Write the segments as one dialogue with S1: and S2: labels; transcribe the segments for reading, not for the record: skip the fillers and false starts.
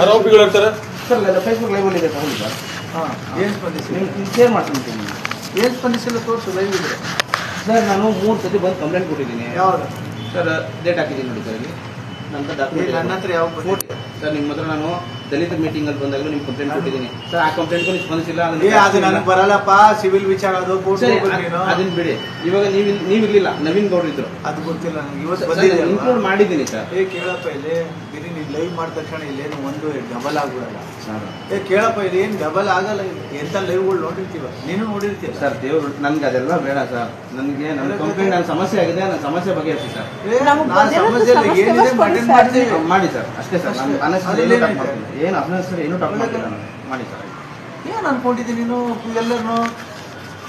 S1: ಆರೋಪಿಗಳಿರ್ತಾರೆ
S2: sir Facebook live ಅಲ್ಲಿ ಇದೆ ತಗೊಂಡು ಸರ್.
S3: ಏನು ಸ್ಪಂದಿಸಿ
S2: ಶೇರ್ ಮಾಡ್ತೀನಿ.
S3: ಏನು ಸ್ಪಂದಿಸಿಲ್ಲ ತೋರಿಸು ಲೈವ್ ಇದೆ
S2: ಸರ್. ನಾನು 3 ಸತಿ ಬಂದು ಕಂಪ್ಲೇಂಟ್ ಕೊಟ್ಟಿದ್ದೀನಿ.
S3: ಯಾವುದು
S2: ಸರ್? ಡೇಟ್ ಹಾಕಿದ್ದೀನಿ ನೋಡಿ ಸರ್. ಇಲ್ಲಿ ನಂತರ
S3: ನನ್ನ ಹತ್ರ ಯಾವ
S2: ಸರ್ ನಿಮ್ಮ ಹತ್ರ ನಾನು ದಲಿತ ಮೀಟಿಂಗ್ ಅಲ್ಲಿ ಬಂದಾಗಲೂ ನಿಮ್ಗೆ ಕಂಪ್ಲೇಂಟ್ ಕೊಟ್ಟಿದ್ದೀನಿ ಸರ್. ಆ ಕಂಪ್ಲೇಂಟ್ಗೂ ನೀವು ಸ್ಪಂದಿಸಿಲ್ಲ.
S3: ಅದು ನನಗೆ ಬರಲ್ಲಪ್ಪ, ಸಿವಿಲ್ ವಿಚಾರ ಅದು
S2: ಅದನ್ನ ಬಿಡಿ. ಇವಾಗ ನೀವಿರ್ಲಿಲ್ಲ, ನವೀನ್ ಗೌಡ್ರು ಇದ್ರು.
S3: ಅದು ಗೊತ್ತಿಲ್ಲ ನನಗೆ. ಇವತ್ತು ಬಂದಿದೆ
S2: ಇನ್ಕ್ಲೂಡ್ ಮಾಡಿದ್ದೀನಿ ಸರ್.
S3: ಕೇಳಪ್ಪ ಇಲ್ಲಿ ಬಿರಿ ನೀನು ಲೈವ್ ಮಾಡಿದ ತಕ್ಷಣ ಇಲ್ಲೇನು ಒಂದು ಡಬಲ್ ಆಗ್ಬಿಡಲ್ಲ. ಕೇಳಪ್ಪ ಇಲ್ಲಿ ಏನು ಡಬಲ್ ಆಗಲ್ಲ. ಎಂತ ಲೈವ್ಗಳು ನೋಡಿರ್ತೀವ, ನೀನು ನೋಡಿರ್ತೀವ
S2: ಸರ್. ದೇವ್ರು ನನ್ಗೆ ಅದೆಲ್ಲ ಬೇಡ ಸರ್. ನನಗೆ ನನ್ನ ಕಂಪ್ಲೇಂಟ್ ನನ್ನ ಸಮಸ್ಯೆ ಆಗಿದೆ, ನನ್ನ ಸಮಸ್ಯೆ ಬಗೆಹರಿಸಿ ಸರ್.
S3: ಸಮಸ್ಯೆ ಏನಿದೆ
S2: ಮಾಡಿ ಸರ್. ಅಷ್ಟೇ ಸರ್. ಏನು ಅಫ್ನಸರ್ ಏನು ಟಾಪ್ ಮಾಡ್ತಿಲ್ಲ ನಾನು. ಮಾಡಿ ಸರ್.
S3: ಏನು ಅನ್ಕೊಂಡಿದ್ದೀನಿ ನೀನು ಎಲ್ಲರನ್ನು?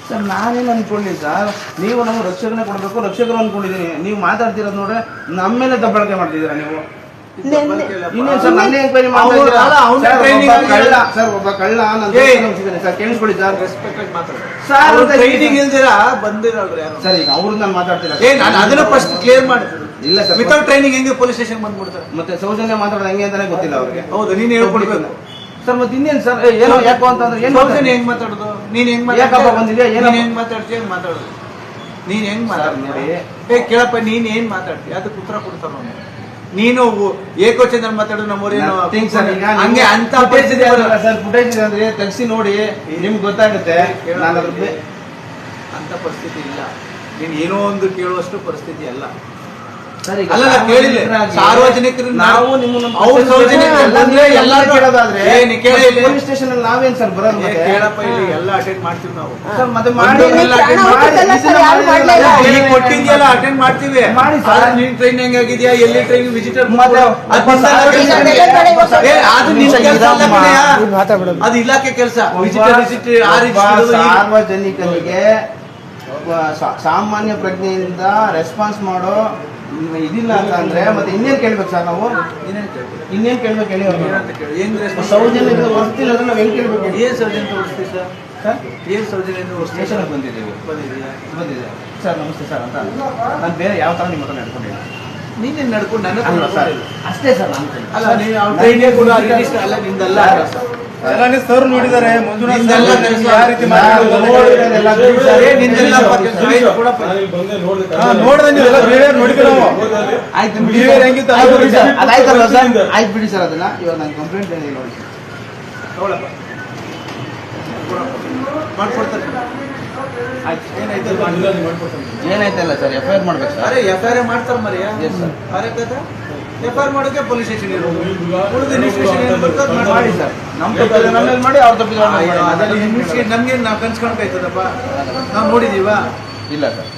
S2: ಸರ್ ನಾನೇನು ಅನ್ಕೊಂಡಿದ್ದೀನಿ ಸರ್. ನೀವು ನಮ್ಗೆ ರಕ್ಷಕನೇ ಕೊಡಬೇಕು, ರಕ್ಷಕರು ಅನ್ಕೊಂಡಿದ್ದೀನಿ. ನೀವು ಮಾತಾಡ್ತಿರೋದು ನೋಡ್ರೆ ನಮ್ಮ ಮೇಲೆ ದಬ್ಬಾಳಿಕೆ ಮಾಡ್ತಿದ್ದೀರಾ ನೀವು. ಇನ್ನೇನು ಸರ್ ನನ್ನೇ ಎಂಕ್ವೈರಿ ಮಾಡ್ತಾ ಸರ್. ಒಬ್ಬ ಕಳ್ಳ ಸರ್. ಕೇಳಿಸ್ಕೊಳ್ಳಿ ಸರ್.
S3: ಸರ್ ಟ್ರೈನಿಂಗ್ ಇಲ್ದಿರಾ ಬಂದಿರೋರು ಯಾರು
S2: ಸರ್? ಈಗ ಅವ್ರನ್ನ ನಾನು ಮಾತಾಡ್ತಿಲ್ಲ.
S3: ನಾನು ಅದನ್ನ ಫಸ್ಟ್ ಕ್ಲಿಯರ್ ಮಾಡಿ.
S2: ಇಲ್ಲ ಸರ್,
S3: ವಿತೌಟ್ ಟ್ರೈನಿಂಗ್ ಹೆಂಗೆ ಪೊಲೀಸ್ ಸ್ಟೇಷನ್ ಬಂದ್ಬಿಡ್ತಾರೆ?
S2: ಮತ್ತೆ ಸೌಜನ್ಯ ಮಾತಾಡೋದು ಹೆಂಗೆ ಅಂತಾನೆ ಗೊತ್ತಿಲ್ಲ ಅವ್ರಿಗೆ.
S3: ಹೌದು, ನೀನು ಹೇಳ್ಕೊಡ್ಬೇಕು
S2: ಸರ್. ಮತ್ತೆ ಇನ್ನೇನು ಸರ್? ಏನೋ ಯಾಕೋ ಅಂತಂದ್ರೆ ಏನು
S3: ಸೌಜನ್ಯ ಹೆಂಗ್ ಮಾತಾಡೋದು? ನೀನ್ ಹೆಂಗ್
S2: ಬಂದಿದ್ಯಾ?
S3: ಏನೋ ಹೆಂಗ್ ಮಾತಾಡ್ತೀಯ? ಹೆಂಗ್ ಮಾತಾಡೋದು? ನೀನ್ ಹೆಂಗ್ ಮಾತಾಡ್ತೀಯ? ಕೇಳಪ್ಪ, ನೀನ್ ಏನ್ ಮಾತಾಡ್ತೀಯ ಅದಕ್ಕೆ ಉತ್ತರ ಕೊಡ್ತಾರ. ನೀನು ಏಕೋಚಂದ್ರ ಮಾತಾಡೋದು ನಮ್ಮೂರೇನು ಹಂಗೆ ಅಂತ
S2: ಸರ್. ಫುಟೇಜ್ ಇದೆ ಅಂದ್ರೆ ತೆಗ್ಸಿ ನೋಡಿ, ನಿಮ್ಗೆ ಗೊತ್ತಾಗುತ್ತೆ.
S3: ಅಂತ ಪರಿಸ್ಥಿತಿ ಇಲ್ಲ. ನೀನ್ ಏನೋ ಒಂದು ಕೇಳುವಷ್ಟು ಪರಿಸ್ಥಿತಿ ಅಲ್ಲ.
S2: ಸಾರ್ವಜನಿಕರು ನಾವು ಪೊಲೀಸ್ ಸ್ಟೇಷನ್ ಅಲ್ಲಿ ನಾವೇನ್ ಸರ್ ಬರೋದು?
S3: ಕೇಳಪ್ಪ, ಇಲ್ಲಿ ಎಲ್ಲ ಅಟೆಂಡ್ ಮಾಡ್ತೀವಿ ನಾವು.
S2: ಮತ್ತೆ
S3: ಕೊಟ್ಟಿದ್ಯಲ್ಲ ಅಟೆಂಡ್ ಮಾಡ್ತೀವಿ. ನೀನ್ ಟ್ರೈನ್ ಹೆಂಗಾಗಿದ್ಯಾ, ಎಲ್ಲಿ ಟ್ರೈನ್ ವಿಸಿಟರ್ ಅದು ಇಲಾಖೆ ಕೆಲಸ.
S2: ಸಾರ್ವಜನಿಕರಿಗೆ ಸಾಮಾನ್ಯ ಪ್ರಜ್ಞೆಯಿಂದ ರೆಸ್ಪಾನ್ಸ್ ಮಾಡೋ ಇದಿಲ್ಲ ಅಂತ ಅಂದ್ರೆ ಮತ್ತೆ ಇನ್ನೇನ್ ಕೇಳ್ಬೇಕು ಸರ್ ನಾವು? ಇನ್ನೇನ್ ಕೇಳ್ಬೇಕು ಹೇಳಿ? ಸೌಜನ್ಯ ವಸ್ತಿಲ್ಲ ಅಂದ್ರೆ ನಾವ್ ಹೆಂಗ್ ಕೇಳ್ಬೇಕು?
S3: ಏನ್ ಸೌಜನ್ಯ ವಸ್ತಿ ಸರ್? ಏನ್ ಸೌಜನ್ಯ
S2: ಸ್ಟೇಷನ್ ಬಂದಿದ್ದೀವಿ. ಬಂದಿದೆ ಸರ್. ನಮಸ್ತೆ ಸರ್ ಅಂತ ನಾನು ಬೇರೆ ಯಾವ ತರ ನಿಮ್ಮ ಹತ್ರ ನಡ್ಕೊಂಡಿಲ್ಲ.
S3: ನೀನೇನ್ ನಡ್ಕೊಂಡು ನನ್ನ
S2: ಸರ್ ಅಷ್ಟೇ ಸರ್. ನಾನು
S3: ಅಲ್ಲ, ಅಲ್ಲ ನಿಂದಲ್ಲ
S1: ಸರ್ ನೋಡಿದ್ದಾರೆ.
S2: ಆಯ್ತು ಬಿಡಿ ಸರ್. ಅದನ್ನ ಇವಾಗ ನಾನು ಕಂಪ್ಲೇಂಟ್ ಏನಿಲ್ಲ ನೋಡಿ
S3: ಮಾಡ್ಕೊಡ್ತಾರೆ.
S2: ಏನಾಯ್ತಲ್ಲ ಸರ್? FIR ಮಾಡ್ಬೇಕು ಸರ್.
S3: FIR ಮಾಡ್ತಾರೆ ಮರಿಯಾ? FIR ಮಾಡೋಕೆ ಪೊಲೀಸ್ ಸ್ಟೇಷನ್ ಇರೋದು.
S2: ಮಾಡಿ ಸರ್. ನಮ್ಮ ತಪ್ಪಿದ್ರೆ ನಮ್ಮಲ್ಲಿ ಮಾಡಿ, ಅವ್ರ ತಪ್ಪಿದ್ರೆ
S3: ನಮ್ಗೆ ನಾವು ಕನ್ಸ್ಕೊಳ್ಕಾಯ್ತದಪ್ಪ. ನಾವು ನೋಡಿದೀವ?
S2: ಇಲ್ಲ ಸರ್.